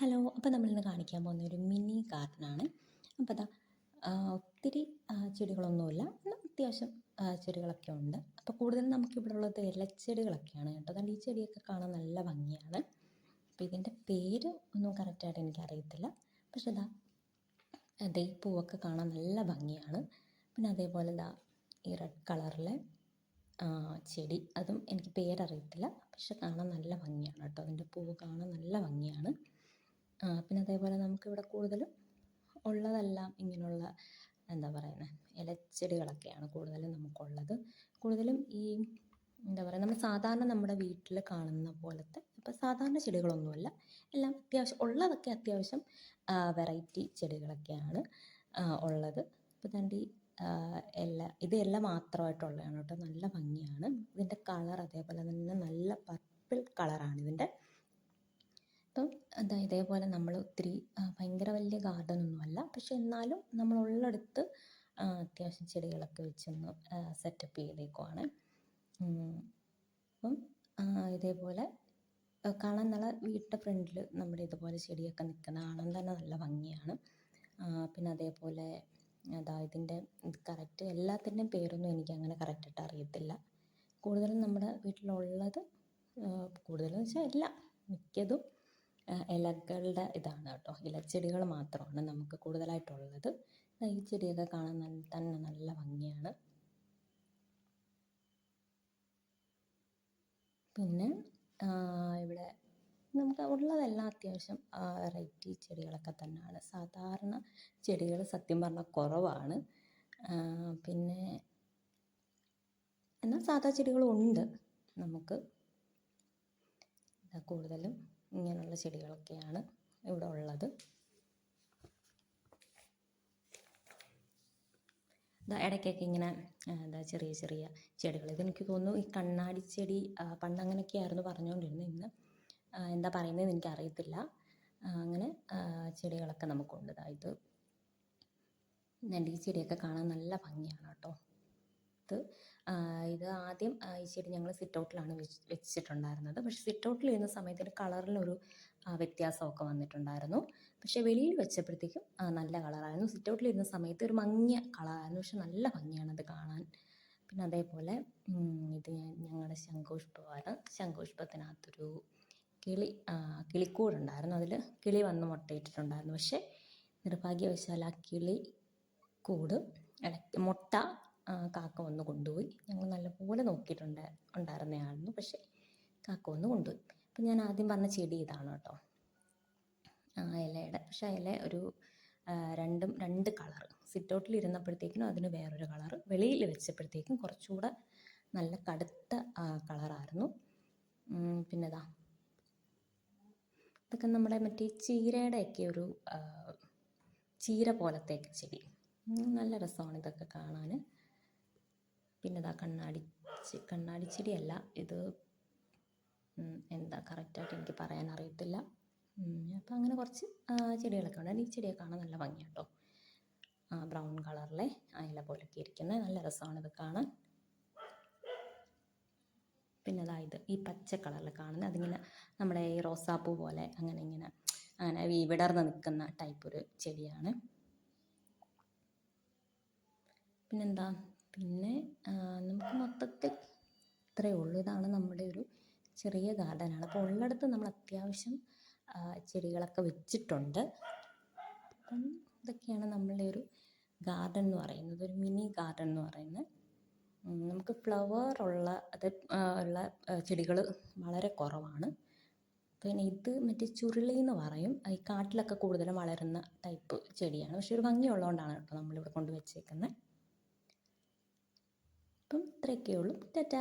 Hello, അപ്പോൾ നമ്മളിന്ന് കാണിക്കാൻ പോകുന്ന ഒരു മിനി ഗാർഡനാണ്. അപ്പോൾ ഒത്തിരി ചെടികളൊന്നുമില്ല, എന്നാൽ അത്യാവശ്യം ചെടികളൊക്കെ ഉണ്ട്. അപ്പോൾ കൂടുതലും നമുക്കിവിടെ ഉള്ളത് ഇലച്ചെടികളൊക്കെയാണ് കേട്ടോ. അതുകൊണ്ട് ഈ ചെടിയൊക്കെ കാണാൻ നല്ല ഭംഗിയാണ്. അപ്പോൾ ഇതിൻ്റെ പേര് ഒന്നും കറക്റ്റായിട്ട് എനിക്കറിയത്തില്ല. പക്ഷെ ഈ പൂവൊക്കെ കാണാൻ നല്ല ഭംഗിയാണ്. പിന്നെ അതേപോലെ ഈ റെഡ് കളറിലെ ചെടി, അതും എനിക്ക് പേരറിയത്തില്ല, പക്ഷെ കാണാൻ നല്ല ഭംഗിയാണ് കേട്ടോ. അതിൻ്റെ പൂവ് കാണാൻ നല്ല ഭംഗിയാണ്. പിന്നെ അതേപോലെ നമുക്കിവിടെ കൂടുതലും ഉള്ളതെല്ലാം ഇങ്ങനെയുള്ള എന്താ പറയുന്നത്, ഇലച്ചെടികളൊക്കെയാണ് കൂടുതലും നമുക്കുള്ളത്. കൂടുതലും ഈ എന്താ പറയുക, നമ്മൾ സാധാരണ നമ്മുടെ വീട്ടിൽ കാണുന്ന പോലത്തെ ഇപ്പം സാധാരണ ചെടികളൊന്നുമല്ല, എല്ലാം ഉള്ളതൊക്കെ അത്യാവശ്യം വെറൈറ്റി ചെടികളൊക്കെയാണ് ഉള്ളത്. ഇപ്പോൾ തന്നെ ഇത് ഇല മാത്രമായിട്ടുള്ളതാണ് കേട്ടോ. നല്ല ഭംഗിയാണ് ഇതിൻ്റെ കളർ. അതേപോലെ തന്നെ നല്ല പർപ്പിൾ കളറാണ് ഇതിൻ്റെ. അപ്പം ഇതേപോലെ നമ്മൾ ഒത്തിരി ഭയങ്കര വലിയ ഗാർഡനൊന്നുമല്ല, പക്ഷെ എന്നാലും നമ്മളുള്ളിടത്ത് അത്യാവശ്യം ചെടികളൊക്കെ വെച്ചൊന്ന് സെറ്റപ്പ് ചെയ്തേക്കുവാണ്. അപ്പം ഇതേപോലെ കാണാൻ നല്ല വീടിൻ്റെ ഫ്രണ്ടിൽ നമ്മുടെ ഇതുപോലെ ചെടിയൊക്കെ നിൽക്കുന്ന കാണാൻ തന്നെ നല്ല ഭംഗിയാണ്. പിന്നെ അതേപോലെ ഇതിൻ്റെ കറക്റ്റ് എല്ലാത്തിൻ്റെയും പേരൊന്നും എനിക്ക് അങ്ങനെ കറക്റ്റായിട്ട് അറിയത്തില്ല. കൂടുതലും നമ്മുടെ വീട്ടിലുള്ളത്, കൂടുതലെന്ന് വെച്ചാൽ എല്ലാം മിക്കതും ഇലകളുടെ ഇതാണ് കേട്ടോ. ഇലച്ചെടികൾ മാത്രമാണ് നമുക്ക് കൂടുതലായിട്ടുള്ളത്. ഈ ചെടിയൊക്കെ കാണാൻ തന്നെ നല്ല ഭംഗിയാണ്. പിന്നെ ഇവിടെ നമുക്ക് ഉള്ളതെല്ലാം അത്യാവശ്യം വെറൈറ്റി ചെടികളൊക്കെ തന്നെയാണ്. സാധാരണ ചെടികൾ സത്യം പറഞ്ഞാൽ കുറവാണ്. പിന്നെ എന്നാൽ സാധാ ചെടികളും ഉണ്ട് നമുക്ക്. കൂടുതലും ഇങ്ങനെയുള്ള ചെടികളൊക്കെയാണ് ഇവിടെ ഉള്ളത്. ഇടയ്ക്കൊക്കെ ഇങ്ങനെ ചെറിയ ചെറിയ ചെടികൾ, ഇതെനിക്ക് തോന്നുന്നു ഈ കണ്ണാടി ചെടി പണ്ട് അങ്ങനെയൊക്കെയായിരുന്നു പറഞ്ഞുകൊണ്ടിരുന്നത്. ഇന്ന് എന്താ പറയുന്നതെന്ന് എനിക്കറിയത്തില്ല. അങ്ങനെ ചെടികളൊക്കെ നമുക്കുണ്ട്. ഈ ചെടിയൊക്കെ കാണാൻ നല്ല ഭംഗിയാണ് കേട്ടോ. ഇത് ആദ്യം ഈ ചെടി ഞങ്ങൾ സിറ്റൗട്ടിലാണ് വെച്ചിട്ടുണ്ടായിരുന്നത്. പക്ഷെ സിറ്റൗട്ടിൽ ഇരുന്ന സമയത്തിന് കളറിലൊരു വ്യത്യാസമൊക്കെ വന്നിട്ടുണ്ടായിരുന്നു. പക്ഷെ വെളിയിൽ വെച്ചപ്പോഴത്തേക്കും നല്ല കളറായിരുന്നു. സിറ്റൗട്ടിലിരുന്ന സമയത്ത് ഒരു മങ്ങിയ കളറായിരുന്നു, പക്ഷെ നല്ല ഭംഗിയാണത് കാണാൻ. പിന്നെ അതേപോലെ ഇത് ഞങ്ങളുടെ ശംഖുപുഷ്പമാണ്. ശംഖുപുഷ്പത്തിനകത്തൊരു കിളിക്കൂടുണ്ടായിരുന്നു. അതിൽ കിളി വന്ന് മുട്ടയിട്ടിട്ടുണ്ടായിരുന്നു. പക്ഷേ നിർഭാഗ്യവശാൽ ആ കിളിക്കൂട് മുട്ട കാക്ക വന്ന് കൊണ്ടുപോയി. ഞങ്ങൾ നല്ലപോലെ ഉണ്ടായിരുന്നതായിരുന്നു, പക്ഷേ കാക്ക വന്ന് കൊണ്ടുപോയി. അപ്പം ഞാൻ ആദ്യം പറഞ്ഞ ചെടി ഇതാണ് കേട്ടോ, ഇലയുടെ. പക്ഷേ ഇല ഒരു രണ്ട് കളറ്. സിറ്റൗട്ടിൽ ഇരുന്നപ്പോഴത്തേക്കിനും അതിന് വേറൊരു കളറ്, വെളിയിൽ വെച്ചപ്പോഴത്തേക്കും കുറച്ചുകൂടെ നല്ല കടുത്ത കളറായിരുന്നു. പിന്നെ ഇതൊക്കെ നമ്മുടെ മറ്റേ ചീരയുടെയൊക്കെ ഒരു ചീര പോലത്തെയൊക്കെ ചെടി. നല്ല രസമാണ് ഇതൊക്കെ കാണാൻ. പിന്നെ കണ്ണാടി ചെടിയല്ല ഇത്, എന്താ കറക്റ്റായിട്ട് എനിക്ക് പറയാൻ അറിയത്തില്ല. അപ്പം അങ്ങനെ കുറച്ച് ചെടികളൊക്കെ ഉണ്ട്. ഈ ചെടിയൊക്കെ കാണാൻ നല്ല ഭംഗിയാണ് കേട്ടോ. ബ്രൗൺ കളറിലെ ഇല പോലൊക്കെ ഇരിക്കുന്നത് നല്ല രസമാണ് ഇത് കാണാൻ. പിന്നെ ഇത് ഈ പച്ച കളറിൽ കാണുന്നത്, അതിങ്ങനെ നമ്മുടെ ഈ റോസാപ്പൂ പോലെ അങ്ങനെ വിടർന്ന് നിൽക്കുന്ന ടൈപ്പ് ഒരു ചെടിയാണ്. പിന്നെ നമുക്ക് മൊത്തത്തിൽ ഇത്രയേ ഉള്ളൂ. ഇതാണ് നമ്മുടെ ഒരു ചെറിയ ഗാർഡനാണ്. അപ്പോൾ ഉള്ളിടത്ത് നമ്മൾ അത്യാവശ്യം ചെടികളൊക്കെ വെച്ചിട്ടുണ്ട്. അപ്പം ഇതൊക്കെയാണ് നമ്മളുടെ ഒരു ഗാർഡൻ എന്ന് പറയുന്നത്, ഒരു മിനി ഗാർഡൻ എന്ന് പറയുന്നത്. നമുക്ക് ഫ്ലവർ ഉള്ള ചെടികൾ വളരെ കുറവാണ്. പിന്നെ ഇത് മറ്റേ ചുരുളി എന്ന് പറയും. ഈ കാട്ടിലൊക്കെ കൂടുതലും വളരുന്ന ടൈപ്പ് ചെടിയാണ്. പക്ഷെ ഒരു ഭംഗിയുള്ളതുകൊണ്ടാണ് കേട്ടോ നമ്മളിവിടെ കൊണ്ട് വെച്ചേക്കുന്നത്. അപ്പം ഇത്രയൊക്കെ ഉള്ളൂ. ടാറ്റാ.